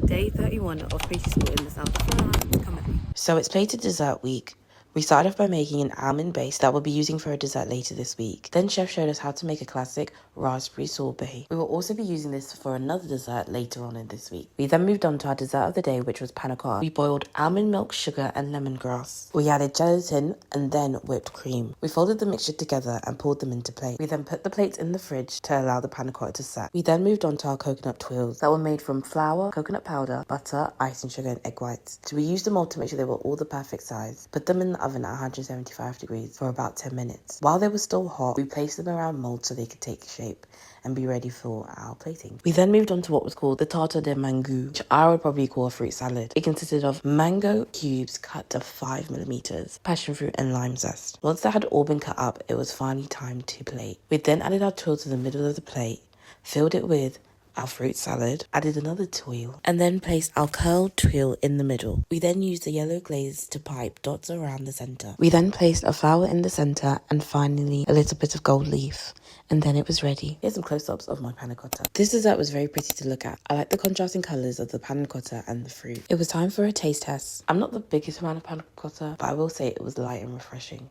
Day 31 of Pastry School in the south of France. Come with me. So it's plated dessert week. We started off by making an almond base that we'll be using for a dessert later this week. Then Chef showed us how to make a classic raspberry sorbet. We will also be using this for another dessert later on in this week. We then moved on to our dessert of the day, which was Panna Cotta. We boiled almond milk, sugar and lemongrass. We added gelatin and then whipped cream. We folded the mixture together and poured them into plates. We then put the plates in the fridge to allow the Panna Cotta to set. We then moved on to our coconut twirls that were made from flour, coconut powder, butter, icing sugar and egg whites. So we used them all to make sure they were all the perfect size. Put them in the oven at 175 degrees for about 10 minutes. While they were still hot, we placed them around molds so they could take shape and be ready for our plating. We then moved on to what was called the tarte de mangue, which I would probably call a fruit salad. It consisted of mango cubes cut to 5mm, passion fruit and lime zest. Once they had all been cut up, it was finally time to plate. We then added our twirl to the middle of the plate, filled it with our fruit salad, added another twirl, and then placed our curled twirl in the middle. We then used the yellow glaze to pipe dots around the center. We then placed a flower in the center and finally a little bit of gold leaf. And then it was ready. Here's some close-ups of my panna cotta. This dessert was very pretty to look at. I like the contrasting colours of the panna cotta and the fruit. It was time for a taste test. I'm not the biggest fan of panna cotta, but I will say it was light and refreshing.